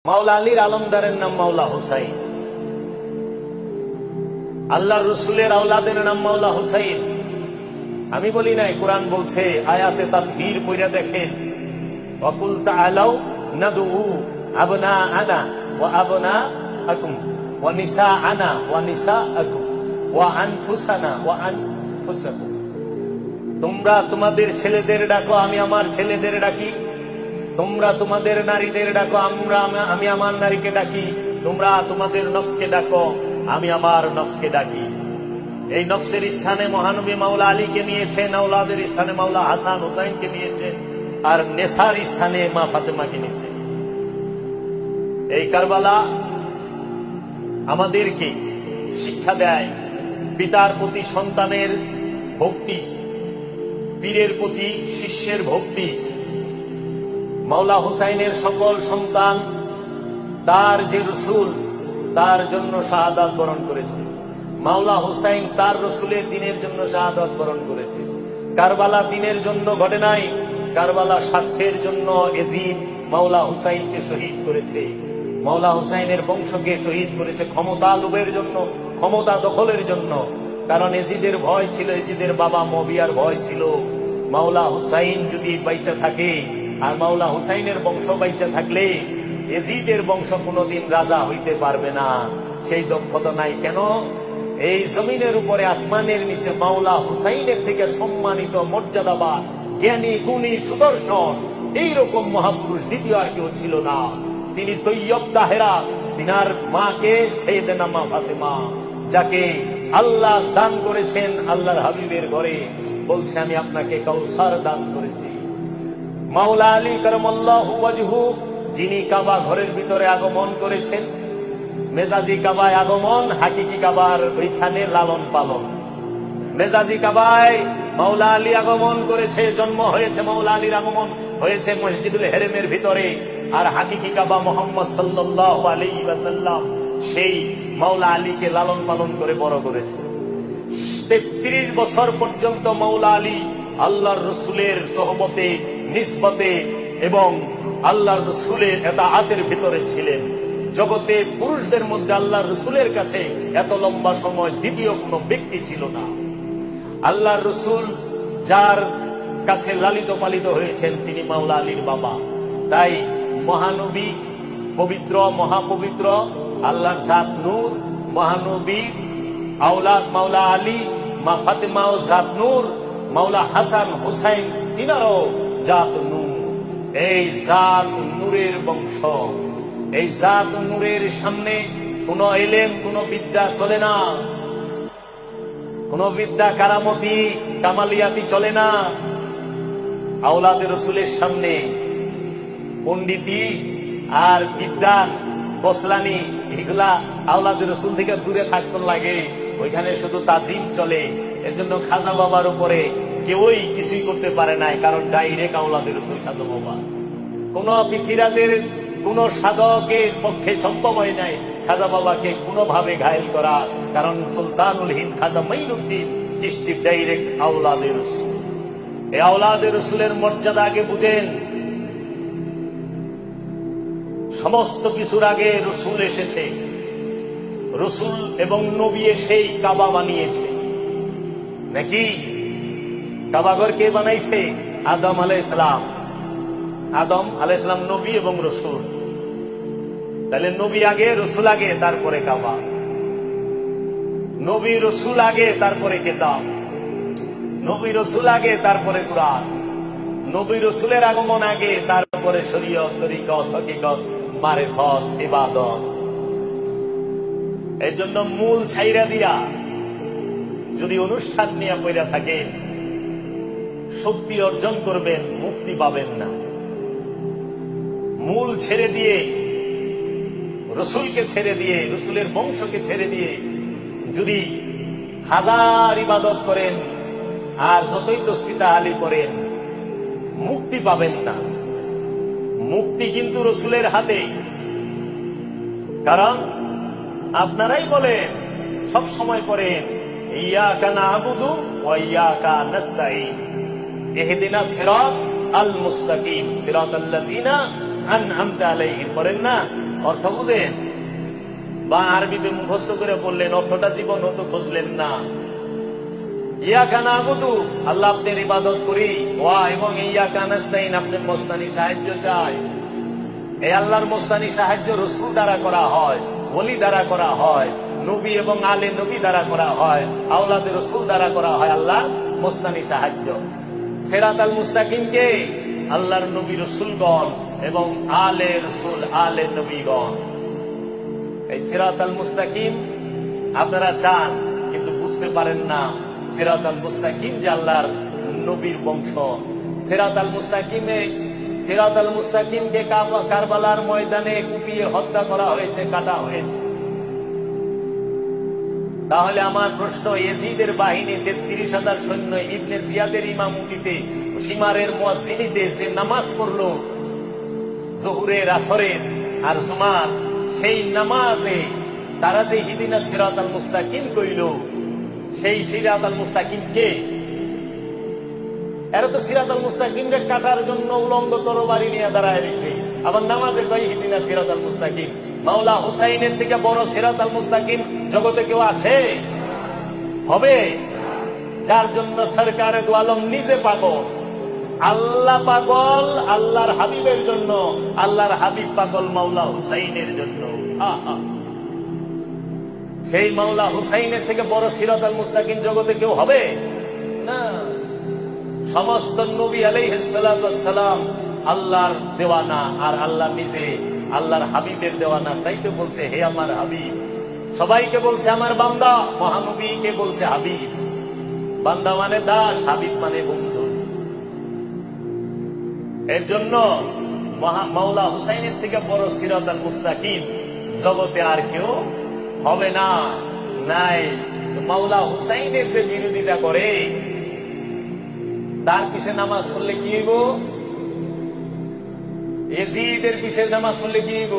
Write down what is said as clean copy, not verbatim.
মাওলা আলীর আলমদারের নাম মাওলা হুসাইন, আল্লাহর রসুলের আওলাদের নাম মাওলা হুসাইন। আমি বলি নাই, কোরআন বলছে, আয়াতে তাতহীর পড়া দেখেন, ওয়াকুল তাআলাউ নাদউ আবনাআনা ওয়া আবনাআকুম ওয়া নিসাআনা ওয়া নিসাআকুম ওয়া আনফুসানা ওয়া আনফুসাকুম। তোমরা তোমাদের ছেলেদের ডাকো, আমি আমার ছেলেদের ডাকি। তোমরা তোমাদের নারীদের ডাকো, আমি আমার নারীকে ডাকি। তোমরা তোমাদের নফসকে ডাকো, আমি আমার নফসকে ডাকি। এই নফসের স্থানে মহানবী মাওলা আলীকে নিয়েছেন, আওলাদের স্থানে মাওলা হাসান হুসাইনকে নিয়েছেন, আর নেসার স্থানে মা ফাতেমাকে নিয়েছেন। এই কারবালা আমাদেরকে শিক্ষা দেয় পিতার প্রতি সন্তানের ভক্তি, পীরের প্রতি শিষ্যের ভক্তি। মাওলা হুসাইনের সকল সন্তান তার যে রসুল, তার জন্য শাহাদাত বরণ করেছে। মাওলা হুসাইন তার রসুলের দিনের জন্য শাহাদাত বরণ করেছে। কারবালা দিনের জন্য ঘটে নাই, কারবালা স্বার্থের জন্য এজিদ মাওলা হুসাইনকে শহীদ করেছে। মাওলা হুসাইনের বংশকে শহীদ করেছে ক্ষমতা লোভের জন্য, ক্ষমতা দখলের জন্য। কারণ এজিদের ভয় ছিল, এজিদের বাবা মুয়াবিয়ার ভয় ছিল, মাওলা হুসাইন যদি বাইচা থাকে আর মাওলা হুসাইনের বংশ বাইচা থাকলে এজিদের বংশ কোনোদিন রাজা হইতে পারবে না। সেই দক্ষতা নাই। কেন? এই জমিনের উপরে আসমানের নিচে মাওলা হুসাইনের থেকে সম্মানিত, মর্যাদাবান, জ্ঞানী, গুণী, সুদর্শন এইরকম মহাপুরুষ দ্বিতীয় আর কেউ ছিল না। তিনি তৈয়ব তাহেরা, তিনার মাকে সাইয়েদনা মা ফাতেমা, যাকে আল্লাহ দান করেছেন আল্লাহর হাবিবের ঘরে। বলছে, আমি আপনাকে কাউসার দান করেছি। মাওলা আলী কারামাল্লাহু ওয়াজহু, যিনি কাবা ঘরের ভিতরে আগমন করেছেন, মেজাজি কাবায় আগমন, হাকিকি কাবার ওইখানে লালন পালন। মেজাজি কাবায় মাওলা আলী আগমন করেছে, জন্ম হয়েছে মাওলা আলীর আগমন হয়েছে মসজিদুল হেরেমের ভিতরে। আর হাকিকি কাবা মুহাম্মদ সাল্লাল্লাহু আলাইহি ওয়াসাল্লাম সেই মাওলা আলীকে লালন পালন করে বড় করেছে। 33 বছর পর্যন্ত মাওলা আলী আল্লাহর রসুলের সোহবতে, নিসবতে এবং আল্লাহর রসুলের এতাআতের ভিতরে ছিলেন। জগতে পুরুষদের মধ্যে আল্লাহর রসুলের কাছে এত লম্বা সময় দ্বিতীয় কোনো ব্যক্তি ছিল না। আল্লাহর রসুল যার কাছে লালিত পালিত হয়েছেন, তিনি মাওলা আলীর বাবা। তাই মহানবী পবিত্র, মহাপবিত্র, আল্লাহর জাত নূর, মহানবীর আওলাদ মাওলা আলী, মা ফাতেমা ও জাত নূর, মাওলা হাসান হুসাইন তিনারও জাত নূর। এই জাত নূরের বংশ, এই জাত নূরের সামনে কোন ইলম, কোন বিদ্যা চলে না, কোন বিদ্যা, কারামতি, কামালিয়াতি চলে না। আওলাদের রসুলের সামনে পণ্ডিতি আর বিদ্যা, বসলানি, এগুলা আওলাদের রসুল থেকে দূরে থাকতে লাগে। ওইখানে শুধু তাজিম চলে। এর জন্য খাজা বাবার উপরে কেউই কিছুই করতে পারে নাই, কারণ ডাইরেক্ট আওলাদের রসুল খাজা বাবা। কোন পৃথিবীরাজের কোন সাধকের পক্ষে সম্ভব হয় নাই খাজা বাবাকে কোনোভাবে ঘায়েল করা, কারণ সুলতানুল হিন্দ খাজা মাইনুদ্দিন চিশতি ডাইরেক্ট আওলাদের রসুল। এই আওলাদের রসুলের মর্যাদা আগে বুঝেন। সমস্ত কিছুর আগে রসুল এসেছে। রসুল এবং নবী সেই কাবা বানিয়েছে নাকি? কাবাঘর কে বানাইছে? আদম আলাইহিস সালাম। আদম আলাইহিস সালাম নবী এবং রসুল। তাহলে নবী আগে, রসুল আগে, তারপরে কাবা। নবী রসুল আগে, তারপরে কিতাব। নবী রসুল আগে, তারপরে কুরআন। নবী রসুলের আগমন আগে, তারপরে শরীয়ত, তরিকত, হকিকত, মারিফত, ইবাদত। এর জন্য মূল ছাইরা দিয়া যদি অনুষ্ঠান নিয়ে পড়া থাকেন, শক্তি অর্জন করবেন, মুক্তি পাবেন না। মূল ছেড়ে দিয়ে, রসুলকে ছেড়ে দিয়ে, রসুলের বংশকে ছেড়ে দিয়ে যদি হাজার ইবাদত করেন আর যতই তসবিহ তাহলিল করেন, মুক্তি পাবেন না। মুক্তি কিন্তু রসুলের হাতে। কারণ আপনারাই বলেন, সব সময় পড়েন, ইয়াকা না'বুদু ওয়া ইয়াকা নাস্তাঈন, ইহদিনাস সিরাত আল মুস্তাকিম সিরাতাল্লাযিনা আন'আমতা আলাইহিম। পড়েন না, অর্থ বুঝেন? বা আরবিতে মুখস্থ করে বললেন, অর্থটা জীবন হতো খুঁজলেন না। ইয়াকা নাবুদু, আল্লাহ আপনার ইবাদত করি, ওয়া এবং ইয়াকা নাস্তাইন, আপনার মস্তানি সাহায্য চাই। এই আল্লাহর মস্তানি সাহায্য রাসূল দ্বারা করা হয়, ওলি দ্বারা করা হয়, নবী এবং আলে নবী দ্বারা করা হয়, আওলাদে রাসূল দ্বারা করা হয় আল্লাহ মুস্তানি সাহায্য। সিরাতাল মুস্তাকিমকে আল্লাহর নবী রাসূলগণ এবং আলে রাসূল আলে নবীগণ। এই সিরাতাল মুস্তাকিম আপনারা চান কিন্তু বুঝতে পারেন না। সিরাতাল মুস্তাকিম যে আল্লাহর নবীর বংশ। সিরাতাল মুস্তাকিমকে কারবালার ময়দানে কুপিয়ে হত্যা করা হয়েছে, কাটা হয়েছে। তাহলে আমার প্রশ্ন, ইয়াজিদের বাহিনী ৩৩,০০০ সৈন্য ইবনে জিয়াদের ইমামতিতে শিমারের মুয়াজ্জিনিতে যে নামাজ পড়লো জোহরের, আসরের আর জুমার, সেই নামাজে তারা যে ইহদিনা সিরাতাল মুস্তাকিম কইল, সেই সিরাতাল মুস্তাকিম কে? এরা তো সিরাতাল মুস্তাকিমকে কাটার জন্য উলঙ্গ তরবারি নিয়ে দাঁড়ায় রয়েছে, আবার নামাজে কয় ইহদিনা সিরাতাল মুস্তাকিম। মাওলা হুসাইনের থেকে বড় সিরাতাল মুস্তাকিম জগতে কেউ আছে? হবে? যার জন্য সরকারে দু আলম নিজে পাগল, আল্লাহ পাগল আল্লাহর হাবিবের জন্য, আল্লাহর হাবিব পাগল মাওলা হুসাইনের জন্য। সেই মাওলা হুসাইনের থেকে বড় সিরাতাল মুস্তাকিম জগতে কেউ হবে না। সমস্ত নবী আলাইহিস সালাতু ওয়াস সালাম আল্লাহর দেওয়ানা, আর আল্লাহ নিজে আল্লাহর হাবিবের দেওয়ানা। তাই তো বলছে হে আমার হাবিব। সবাইকে বলছে আমার বান্দা, মহানবীকে বলছে হাবিব। বান্দা মানে দাস, হাবিব মানে বন্ধু। এর জন্য মাওলা হুসাইনের থেকে বড় সিরাতাল মুস্তাকিম জগতে আর কেউ হবে না, নাই। মাওলা হুসাইনের যে বিরোধিতা করে, তার পিছে নামাজ পড়লে কি হইব? ইয়াজিদের পিছে নামাজ পড়লে কি হইব?